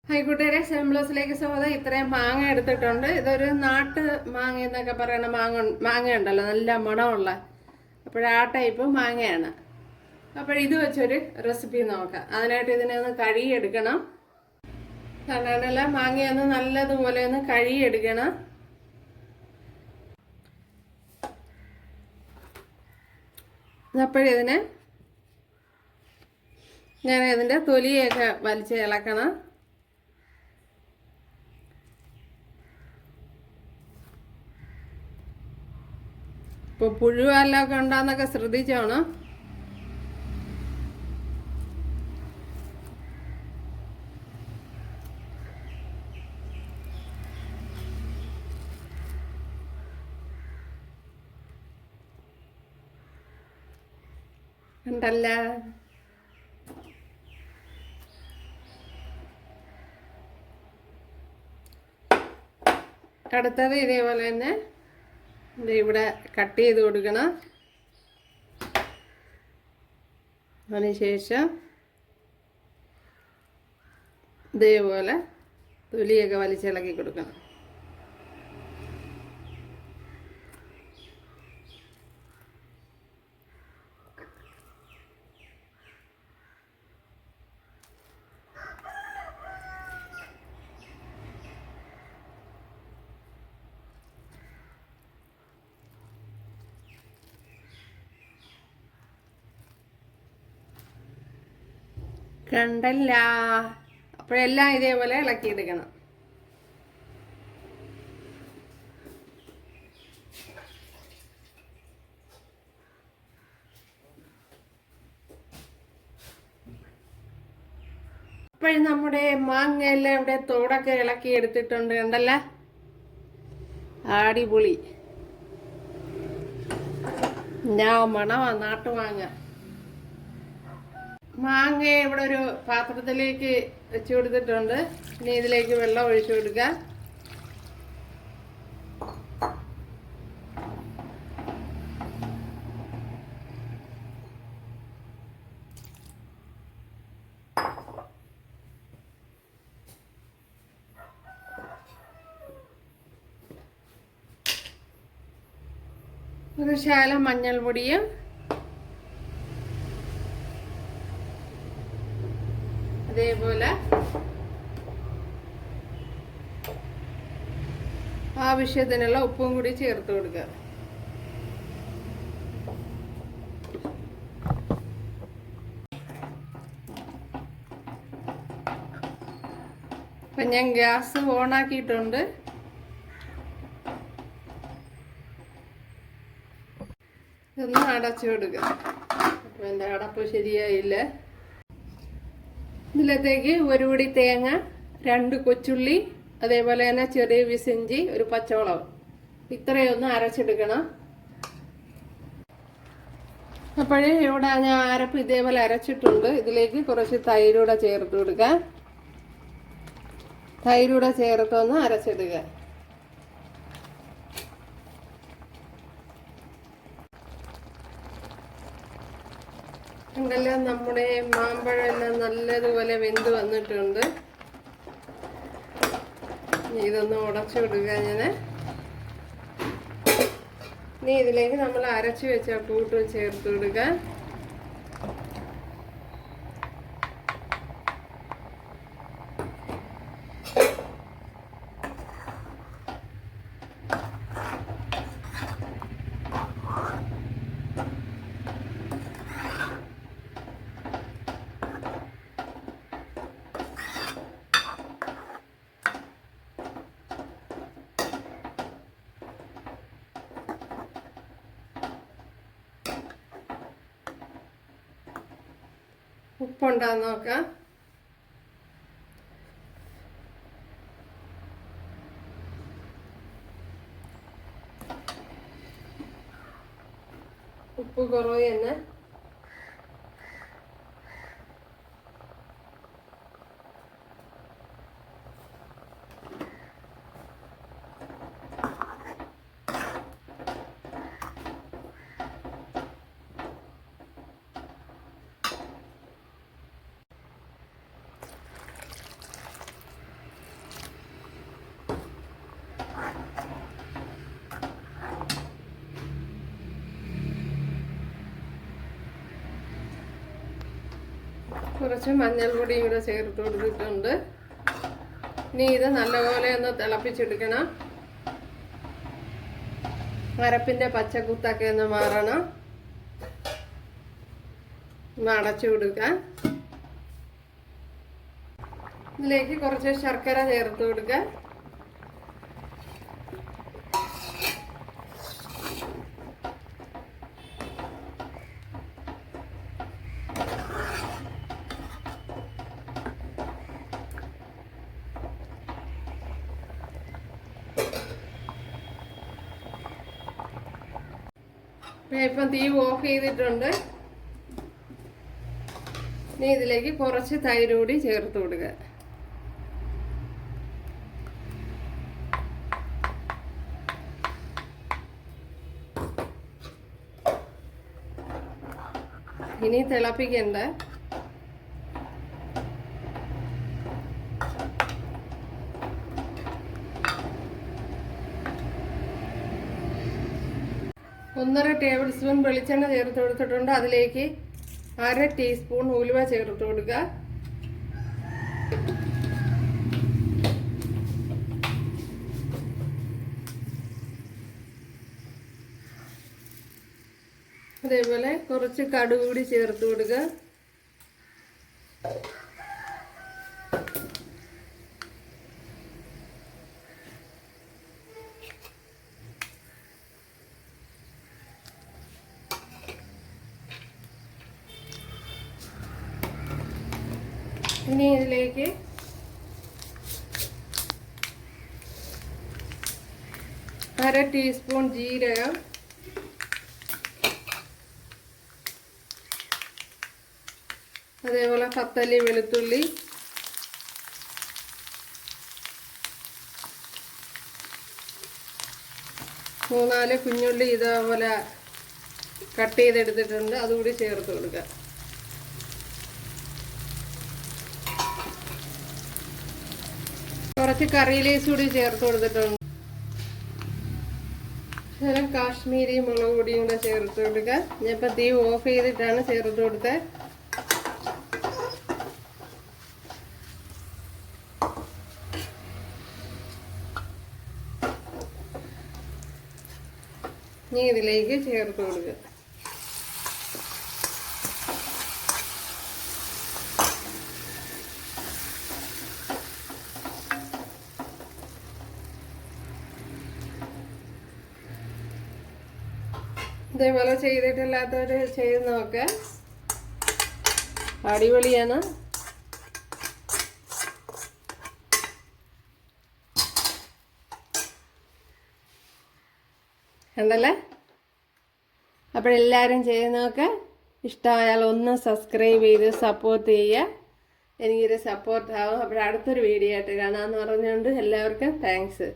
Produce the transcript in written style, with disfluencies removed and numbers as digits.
Hi കൂട്ടുകാരെ, സെംബ്ലോസിലേക്ക് സ്വാഗതം. ഇത്രയും മാങ്ങ എടുത്തിട്ടുണ്ട്. ഇതൊരു നാട്ട് മാങ്ങ എന്നൊക്കെ പറയുന്ന മാങ്ങ ഉണ്ടല്ലോ, നല്ല മണമുള്ള. ആ ടൈപ്പ് മാങ്ങയാണ്. ഇത് വെച്ചൊരു റെസിപ്പി നോക്കാം. അതിനായിട്ട് ഇതിനെ ഒന്ന് കഴുകിയെടുക്കണം. സാധാരണ മാങ്ങയൊന്ന് നല്ലതുപോലെ ഒന്ന് കഴുകിയെടുക്കണം. അപ്പോഴിതിനെ ഞാൻ ഇതിൻ്റെ തൊലിയൊക്കെ വലിച്ച് ഇളക്കണം. ഇപ്പോൾ പുഴുവെല്ലമൊക്കെ ഉണ്ടാകുന്നൊക്കെ ശ്രദ്ധിച്ചോണം. ഉണ്ടല്ല. അടുത്തത് ഇതേപോലെ തന്നെ ഇവിടെ കട്ട് ചെയ്ത് കൊടുക്കണം. അതിനുശേഷം ഇതേപോലെ തൊലിയൊക്കെ വലിച്ചിളക്കി കൊടുക്കണം. കണ്ടല്ല. അപ്പോഴെല്ലാം ഇതേപോലെ ഇളക്കിയെടുക്കണം. അപ്പോഴും നമ്മുടെ മാങ്ങയെല്ലാം ഇവിടെ തോടൊക്കെ ഇളക്കി എടുത്തിട്ടുണ്ട്. കണ്ടല്ല, അടിപൊളി. ഞാൻ മണമാ നാട്ടുമാങ്ങ. മാങ്ങ ഇവിടെ ഒരു പാത്രത്തിലേക്ക് വെച്ച് കൊടുത്തിട്ടുണ്ട്. ഇനി ഇതിലേക്ക് വെള്ളം ഒഴിച്ചു കൊടുക്കാം. ഒരു ശകലം മഞ്ഞൾപ്പൊടിയും അതേപോലെ ആവശ്യത്തിനുള്ള ഉപ്പും കൂടി ചേർത്ത് കൊടുക്കുക. അപ്പം ഞാൻ ഗ്യാസ് ഓണാക്കിയിട്ടുണ്ട്. ഇതൊന്ന് അടച്ചു കൊടുക്കുക. അപ്പം എൻ്റെ അടപ്പ് ശരിയായില്ല. ഇതിലത്തേക്ക് ഒരു പിടി തേങ്ങ, 2 കൊച്ചുള്ളി, അതേപോലെ തന്നെ ചെറിയ വിസിഞ്ചി, ഒരു പച്ചമുളക്, ഇത്രയൊന്ന് അരച്ചെടുക്കണം. അപ്പോഴേ ഇവിടെ ഞാൻ അരപ്പ് ഇതേപോലെ അരച്ചിട്ടുണ്ട്. ഇതിലേക്ക് കുറച്ച് തൈരൂടെ ചേർത്ത് കൊടുക്കുക. തൈരൂടെ ചേർത്തൊന്ന് അരച്ചെടുക്കുക. ഉണ്ടല്ലോ, നമ്മുടെ മാമ്പഴം എല്ലാം നല്ലതുപോലെ വെന്ത് വന്നിട്ടുണ്ട്. ഇതൊന്ന് ഉടച്ചു കൊടുക്കുക. ഇനി ഇതിലേക്ക് നമ്മൾ അരച്ചു വെച്ച കൂട്ട് ചേർത്ത് കൊടുക്കുക. ഉപ്പുണ്ടാന്ന് നോക്കാം. ഉപ്പ് കുറവ് തന്നെ. കുറച്ച് മഞ്ഞൾപ്പൊടിയും കൂടെ ചേർത്ത് കൊടുത്തിട്ടുണ്ട്. ഇനി ഇത് നല്ലപോലെ ഒന്ന് തിളപ്പിച്ചെടുക്കണം. അരപ്പിൻ്റെ പച്ചക്കുത്തൊക്കെ ഒന്ന് മാറണം. ഒന്ന് അടച്ചു കൊടുക്കാം. ഇതിലേക്ക് കുറച്ച് ശർക്കര ചേർത്ത് കൊടുക്കുക. ഇപ്പം തീ ഓഫ് ചെയ്തിട്ടുണ്ട്. ഇനി ഇതിലേക്ക് കുറച്ച് തൈര് കൂടി ചേർത്ത് കൊടുക്കുക. ഇനി തിളപ്പിക്കണ്ട. ഒന്നര ടേബിൾ സ്പൂൺ വെളിച്ചെണ്ണ ചേർത്ത് കൊടുത്തിട്ടുണ്ട്. അതിലേക്ക് 1/2 ടീസ്പൂൺ ഉലുവ ചേർത്ത് കൊടുക്കുക. അതേപോലെ കുറച്ച് കടുക് കൂടി ചേർത്ത് കൊടുക്കുക. ഇനി ഇതിലേക്ക് അര ടീസ്പൂൺ ജീരകം, അതേപോലെ 10 അല്ലി വെളുത്തുള്ളി, മൂന്നാല് കുഞ്ഞുള്ളി ഇതേപോലെ കട്ട് ചെയ്തെടുത്തിട്ടുണ്ട്. അതുകൂടി ചേർത്ത് കൊടുക്കുക. കുറച്ച് കറി ലീവ്സ് കൂടി ചേർത്ത് കൊടുത്തിട്ടുണ്ട്. കാശ്മീരി മുളക് പൊടിയും കൂടെ ചേർത്ത് കൊടുക്കുക. ഞാനിപ്പോൾ തീ ഓഫ് ചെയ്തിട്ടാണ് ചേർത്ത് കൊടുത്തത്. ഇനി ഇതിലേക്ക് ചേർത്ത് കൊടുക്കുക. ഇതേപോലെ ചെയ്തിട്ടില്ലാത്തവർ ചെയ്ത് നോക്കുക. അടിപൊളിയാണ്. കണ്ടല്ലേ? അപ്പോഴെല്ലാവരും ചെയ്ത് നോക്കുക. ഇഷ്ടമായാൽ ഒന്ന് സബ്സ്ക്രൈബ് ചെയ്ത് സപ്പോർട്ട് ചെയ്യുക. എനിക്കൊരു സപ്പോർട്ടാവും. അപ്പോഴടുത്തൊരു വീഡിയോ ആയിട്ട് കാണാമെന്ന് പറഞ്ഞുകൊണ്ട് എല്ലാവർക്കും താങ്ക്സ്.